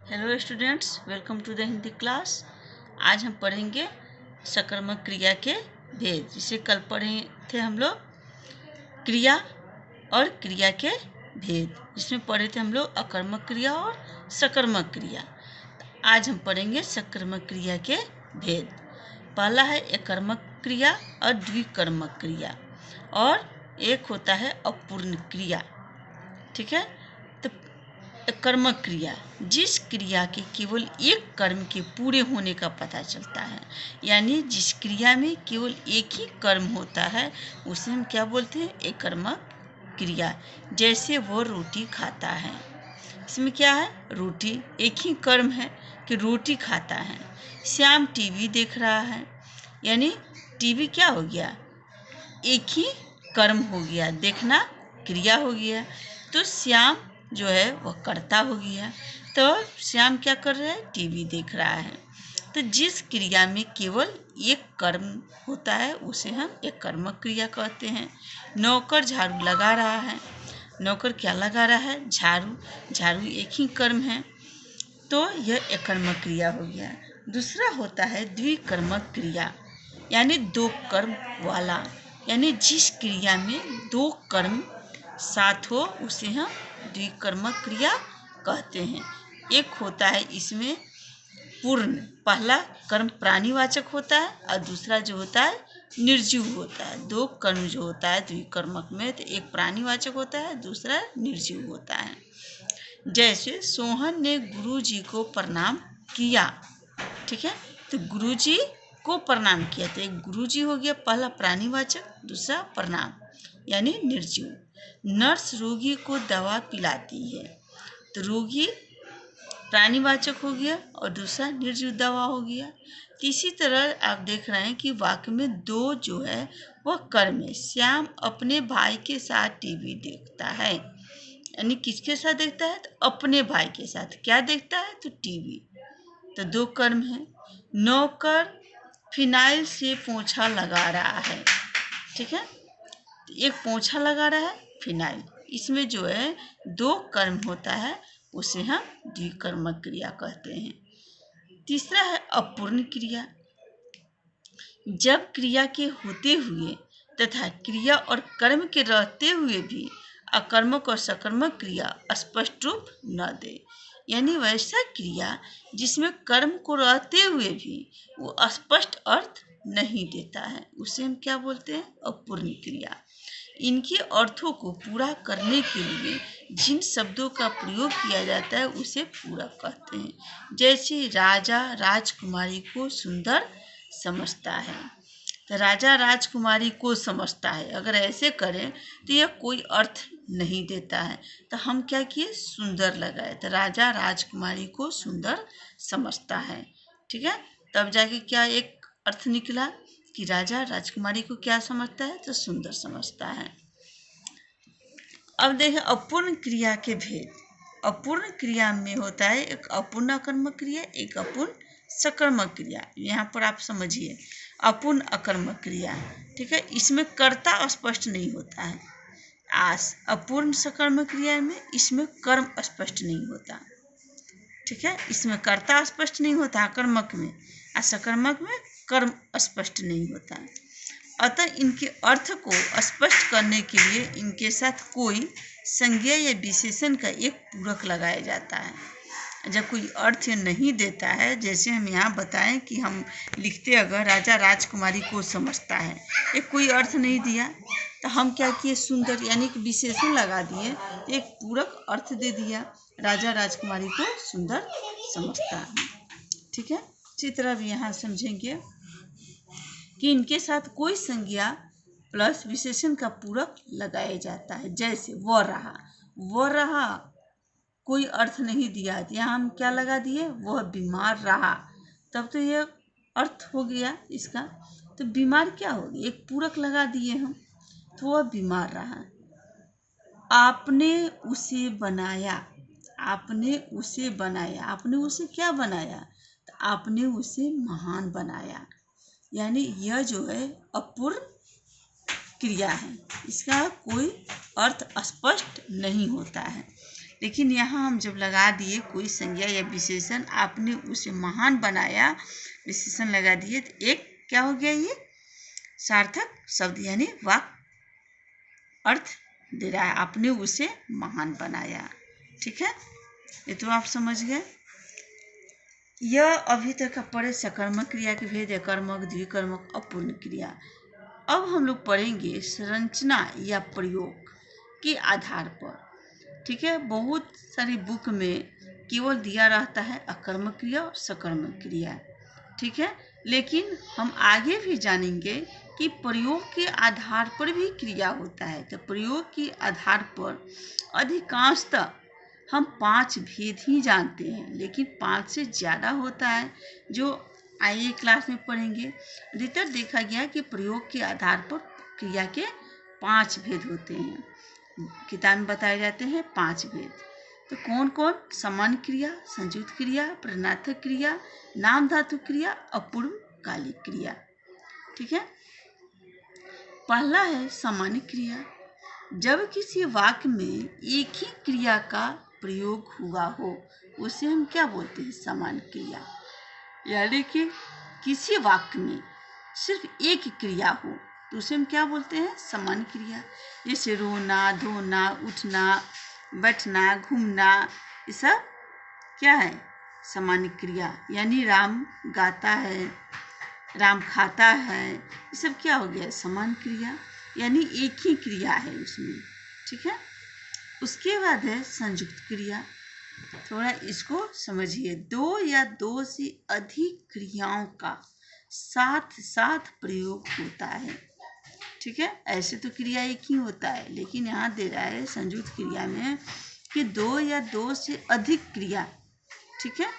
Hello students, welcome to the Hindi class. आज हम पढ़ेंगे सकर्मक क्रिया के भेद। जिसे कल पढ़े थे हम लोग क्रिया और क्रिया के भेद, जिसमें पढ़े थे हम लोग अकर्मक क्रिया और सकर्मक क्रिया। आज हम पढ़ेंगे सकर्मक क्रिया के भेद। पहला है एकर्मक क्रिया और द्विकर्मक क्रिया, और एक होता है अपूर्ण क्रिया। ठीक है, तो कर्मक क्रिया जिस क्रिया के केवल एक कर्म के पूरे होने का पता चलता है, यानी जिस क्रिया में केवल एक ही कर्म होता है उसे हम क्या बोलते हैं? एकर्मक क्रिया। जैसे वो रोटी खाता है, इसमें क्या है? रोटी, एक ही कर्म है कि रोटी खाता है। श्याम टीवी देख रहा है, यानी टीवी क्या हो गया? एक ही कर्म हो गया, देखना क्रिया हो गया। तो श्याम जो है वह कर्ता हो गया। तो श्याम क्या कर रहा है? टीवी देख रहा है। तो जिस क्रिया में केवल एक कर्म होता है उसे हम एक कर्मक क्रिया कहते हैं। नौकर झाड़ू लगा रहा है। नौकर क्या लगा रहा है? झाड़ू। झाड़ू एक ही कर्म है, तो यह एक कर्मक क्रिया हो गया। दूसरा होता है द्विकर्मक क्रिया, यानी दो कर्म वाला, यानी जिस क्रिया में दो कर्म साथ हो उसे हम द्विकर्मक क्रिया कहते हैं। एक होता है इसमें पूर्ण, पहला कर्म प्राणीवाचक होता है और दूसरा जो होता है निर्जीव होता है। दो कर्म जो होता है द्विकर्मक में, तो एक प्राणीवाचक होता है, दूसरा निर्जीव होता है। जैसे सोहन ने गुरुजी को प्रणाम किया। ठीक है, तो गुरुजी को प्रणाम किया, तो एक गुरुजी हो गया पहला प्राणीवाचक, दूसरा प्रणाम यानी निर्जीव। नर्स रोगी को दवा पिलाती है, तो रोगी प्राणीवाचक हो गया और दूसरा निर्जीव दवा हो गया। इसी तरह आप देख रहे हैं कि वाक्य में दो जो है वह कर्म है। श्याम अपने भाई के साथ टीवी देखता है, यानी किसके साथ देखता है? तो अपने भाई के साथ। क्या देखता है? तो टीवी। तो दो कर्म है। नौकर फिनाइल से पोछा लगा रहा है। ठीक है, एक पोछा लगा रहा है, फिनाइल, इसमें जो है दो कर्म होता है उसे हम द्विकर्मक क्रिया कहते हैं। तीसरा है अपूर्ण क्रिया। जब क्रिया के होते हुए तथा क्रिया और कर्म के रहते हुए भी अकर्मक और सकर्मक क्रिया स्पष्ट रूप न दे, यानी वैसा क्रिया जिसमें कर्म को रहते हुए भी वो स्पष्ट अर्थ नहीं देता है उसे हम क्या बोलते हैं? अपूर्ण क्रिया। इनके अर्थों को पूरा करने के लिए जिन शब्दों का प्रयोग किया जाता है उसे पूरक कहते हैं। जैसे राजा राजकुमारी को सुंदर समझता है, तो राजा राजकुमारी को समझता है, अगर ऐसे करें तो यह कोई अर्थ नहीं देता है, तो हम क्या किए? सुंदर लगाए, तो राजा राजकुमारी को सुंदर समझता है। ठीक है, तब जाके क्या एक अर्थ निकला कि राजा राजकुमारी को क्या समझता है? तो सुंदर समझता है। अब देखें अपूर्ण क्रिया के भेद। अपूर्ण क्रिया में होता है एक अपूर्ण अकर्मक क्रिया, एक अपूर्ण सकर्मक क्रिया। यहाँ पर आप समझिए अपूर्ण अकर्मक क्रिया। ठीक है, इसमें कर्ता स्पष्ट नहीं होता है। अपूर्ण सकर्मक क्रिया में इसमें कर्म स्पष्ट नहीं होता। ठीक है, इसमें कर्ता स्पष्ट नहीं होता अकर्मक में, और सकर्मक में कर्म स्पष्ट नहीं होता। अतः इनके अर्थ को स्पष्ट करने के लिए इनके साथ कोई संज्ञा या विशेषण का एक पूरक लगाया जाता है। जब कोई अर्थ नहीं देता है, जैसे हम यहाँ बताएं कि हम लिखते अगर राजा राजकुमारी को समझता है, एक कोई अर्थ नहीं दिया, तो हम क्या किए? सुंदर यानी कि विशेषण लगा दिए, एक पूरक अर्थ दे दिया, राजा राजकुमारी को सुंदर समझता है। ठीक है, इसी तरह भी यहाँ समझेंगे कि इनके साथ कोई संज्ञा प्लस विशेषण का पूरक लगाया जाता है। जैसे वह रहा, वह रहा कोई अर्थ नहीं दिया, यहाँ हम क्या लगा दिए? वह बीमार रहा, तब तो यह अर्थ हो गया इसका। तो बीमार क्या हो गया? एक पूरक लगा दिए हम, तो वह बीमार रहा। आपने उसे बनाया, आपने उसे बनाया, आपने उसे क्या बनाया? तो आपने उसे महान बनाया, यानी यह जो है अपूर्ण क्रिया है, इसका कोई अर्थ स्पष्ट नहीं होता है। लेकिन यहाँ हम जब लगा दिए कोई संज्ञा या विशेषण, आपने उसे महान बनाया, विशेषण लगा दिए, तो एक क्या हो गया, ये सार्थक शब्द यानी वाक्य अर्थ दे रहा है, आपने उसे महान बनाया। ठीक है, ये तो आप समझ गए। यह अभी तक पढ़े सकर्मक क्रिया के भेद, कर्मक, द्विकर्मक और पूर्ण क्रिया। अब हम लोग पढ़ेंगे संरचना या प्रयोग के आधार पर। ठीक है, बहुत सारी बुक में केवल दिया रहता है अकर्मक क्रिया और सकर्मक क्रिया। ठीक है, लेकिन हम आगे भी जानेंगे कि प्रयोग के आधार पर भी क्रिया होता है। तो प्रयोग के आधार पर अधिकांशतः हम 5 भेद ही जानते हैं, लेकिन 5 से ज़्यादा होता है जो आगे क्लास में पढ़ेंगे। अधिकतर देखा गया कि प्रयोग के आधार पर क्रिया के 5 भेद होते हैं। किताब में बताए जाते हैं 5 भेद। तो कौन कौन? सामान्य क्रिया, संयुक्त क्रिया, प्रेरणार्थक क्रिया, नाम धातु क्रिया, अपूर्वकालिक क्रिया। ठीक है, पहला है सामान्य क्रिया। जब किसी वाक्य में एक ही क्रिया का प्रयोग हुआ हो उसे हम क्या बोलते हैं? सामान्य क्रिया। यानी कि किसी वाक्य में सिर्फ एक क्रिया हो तो उसे हम क्या बोलते हैं? सामान्य क्रिया। जैसे रोना, धोना, उठना, बैठना, घूमना, ये सब क्या है? सामान्य क्रिया। यानी राम गाता है, राम खाता है, ये सब क्या हो गया? सामान्य क्रिया, यानी एक ही क्रिया है उसमें। ठीक है, उसके बाद है संयुक्त क्रिया। थोड़ा इसको समझिए। 2 या 2 से अधिक क्रियाओं का साथ साथ प्रयोग होता है। ठीक है, ऐसे तो क्रिया एक ही होता है, लेकिन यहाँ दे रहा है संयुक्त क्रिया में कि 2 या 2 से अधिक क्रिया, ठीक है,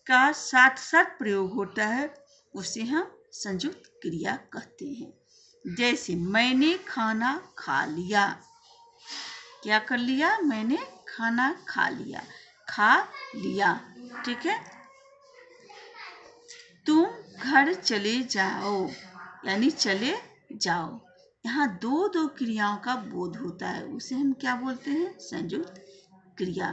का साथ साथ प्रयोग होता है, उसे हम संयुक्त क्रिया कहते हैं। जैसे मैंने खाना खा लिया। क्या कर लिया? मैंने खाना खा लिया, खा लिया। ठीक है, तुम घर चले जाओ, यानी चले जाओ। यहाँ 2 क्रियाओं का बोध होता है, उसे हम क्या बोलते हैं? संयुक्त क्रिया।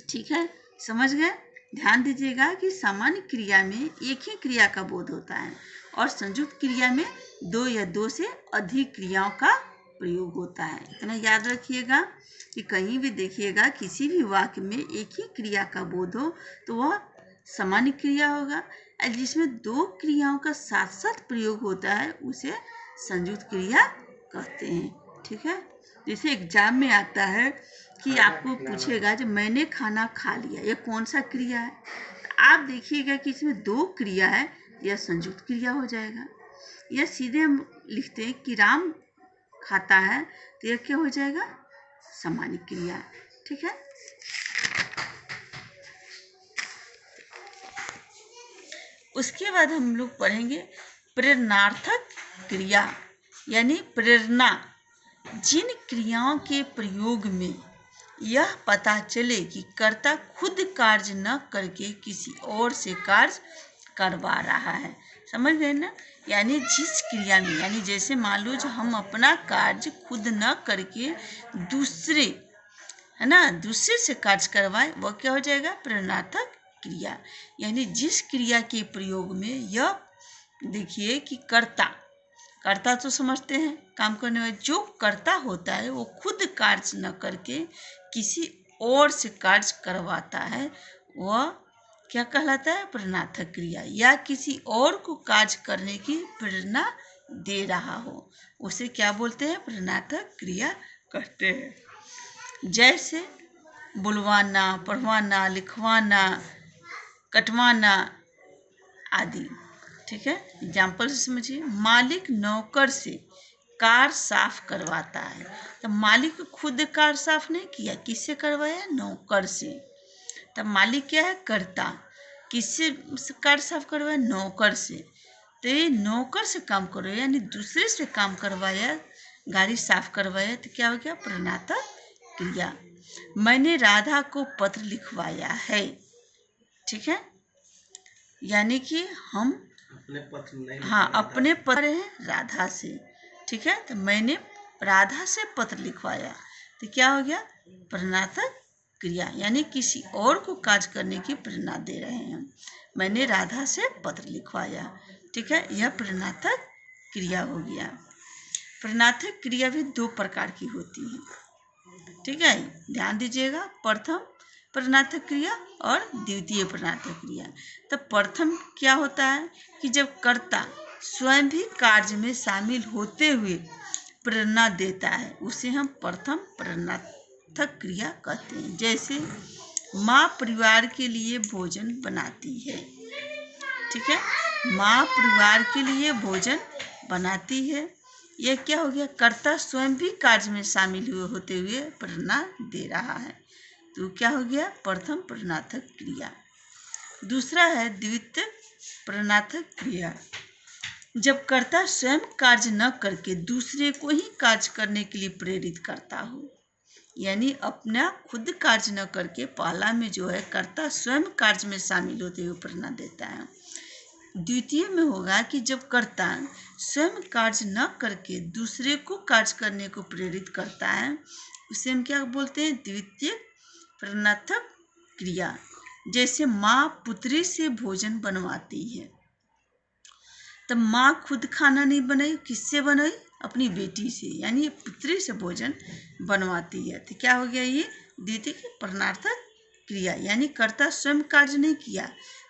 ठीक है, समझ गए? ध्यान दीजिएगा कि सामान्य क्रिया में एक ही क्रिया का बोध होता है और संयुक्त क्रिया में 2 या 2 से अधिक क्रियाओं का प्रयोग होता है। इतना याद रखिएगा कि कहीं भी देखिएगा किसी भी वाक्य में एक ही क्रिया का बोध हो तो वह सामान्य क्रिया होगा, और जिसमें 2 क्रियाओं का साथ साथ प्रयोग होता है उसे संयुक्त क्रिया कहते हैं। ठीक है, जैसे एग्जाम में आता है कि आपको पूछेगा जब मैंने खाना खा लिया, यह कौन सा क्रिया है? तो आप देखिएगा कि इसमें 2 क्रिया है, यह संयुक्त क्रिया हो जाएगा। या सीधे हम लिखते हैं कि राम खाता है, तो यह क्या हो जाएगा? सामान्य क्रिया। ठीक है, उसके बाद हम लोग पढ़ेंगे प्रेरणार्थक क्रिया, यानी प्रेरणा। जिन क्रियाओं के प्रयोग में यह पता चले कि कर्ता खुद कार्य न करके किसी और से कार्य करवा रहा है। समझ गए ना? यानी जिस क्रिया में, यानी जैसे मान लो जो हम अपना कार्य खुद न करके दूसरे, है ना, दूसरे से कार्य करवाए, वह क्या हो जाएगा? प्रेरणार्थक क्रिया। यानी जिस क्रिया के प्रयोग में यह देखिए कि कर्ता तो समझते हैं काम करने वाले, जो कर्ता होता है वो खुद कार्य न करके किसी और से कार्य करवाता है, वह क्या कहलाता है? प्रेरणार्थक क्रिया। या किसी और को कार्य करने की प्रेरणा दे रहा हो, उसे क्या बोलते हैं? प्रेरणार्थक क्रिया कहते हैं। जैसे बुलवाना, पढ़वाना, लिखवाना, कटवाना आदि। ठीक है, एग्जाम्पल से समझिए। मालिक नौकर से कार साफ करवाता है, तो मालिक खुद कार साफ नहीं किया, किससे करवाया? नौकर से। तब मालिक क्या है? कर्ता। किससे कार साफ करवाया? नौकर से। तो ये नौकर से काम करो, यानी दूसरे से काम करवाया, गाड़ी साफ करवाया, तो क्या हो गया? प्रेरणार्थक क्रिया। मैंने राधा को पत्र लिखवाया है। ठीक है, यानी कि हम अपने पत्र हैं राधा से। ठीक है, तो मैंने राधा से पत्र लिखवाया, तो क्या हो गया? प्रेरणार्थक क्रिया, यानी किसी और को कार्य करने की प्रेरणा दे रहे हैं। मैंने राधा से पत्र लिखवाया, ठीक है, यह प्रेरणार्थक क्रिया हो गया। प्रेरणार्थक क्रिया भी दो प्रकार की होती है, ठीक है, ध्यान दीजिएगा। प्रथम प्रेरणार्थक क्रिया और द्वितीय प्रेरणार्थक क्रिया। तो प्रथम क्या होता है कि जब कर्ता स्वयं भी कार्य में शामिल होते हुए प्रेरणा देता है, उसे हम प्रथम प्रेरणार्थक क्रिया कहते हैं। जैसे माँ परिवार के लिए भोजन बनाती है, ठीक है, माँ परिवार के लिए भोजन बनाती है, यह क्या हो गया? कर्ता स्वयं भी कार्य में शामिल होते हुए प्रेरणा दे रहा है, तो क्या हो गया? प्रथम प्रेरणार्थक क्रिया। दूसरा है द्वितीय प्रेरणार्थक क्रिया। जब कर्ता स्वयं कार्य न करके दूसरे को ही कार्य करने के लिए प्रेरित करता हो, यानी अपना खुद कार्य न करके पहला में जो है कर्ता स्वयं कार्य में शामिल होते हुए प्रेरणा देता है। द्वितीय में होगा कि जब कर्ता स्वयं कार्य न करके दूसरे को कार्य करने को प्रेरित करता है, उसे हम क्या बोलते हैं? द्वितीय प्रेरणार्थक क्रिया। जैसे माँ पुत्री से भोजन बनवाती है, तब माँ खुद खाना नहीं बनाई, किससे बनाई? अपनी बेटी से, यानी पुत्री से भोजन बनवाती है, तो क्या हो गया? ये द्वितीय प्रेरणार्थक क्रिया, यानी कर्ता स्वयं कार्य नहीं किया,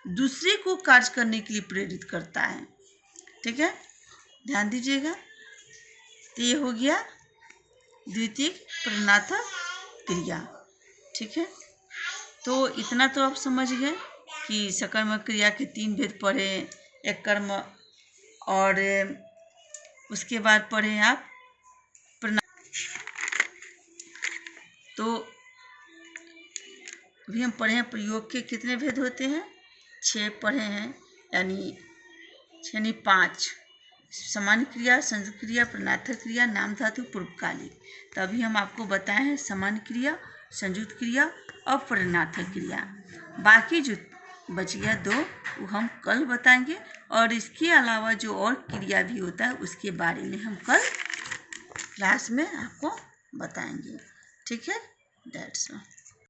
दूसरे को कार्य करने के लिए प्रेरित करता है, ठीक है, ध्यान दीजिएगा। तो ये हो गया द्वितीय प्रेरणार्थक क्रिया, ठीक है। तो इतना तो आप समझ गए कि सकर्मक क्रिया के 3 भेद पढ़े, एक कर्म, और उसके बाद पढ़े आप तो अभी हम पढ़े हैं प्रयोग के कितने भेद होते हैं? 6 पढ़े हैं, यानी 5, सामान्य क्रिया, संयुक्त क्रिया, प्रेरणार्थक क्रिया, नाम धातु, पूर्वकालिक। तो अभी हम आपको बताए हैं सामान्य क्रिया, संयुक्त क्रिया और प्रेरणार्थक क्रिया। बाकी जो बच गया 2 वो हम कल बताएंगे, और इसके अलावा जो और क्रिया भी होता है उसके बारे में हम कल क्लास में आपको बताएंगे, ठीक है। That's all.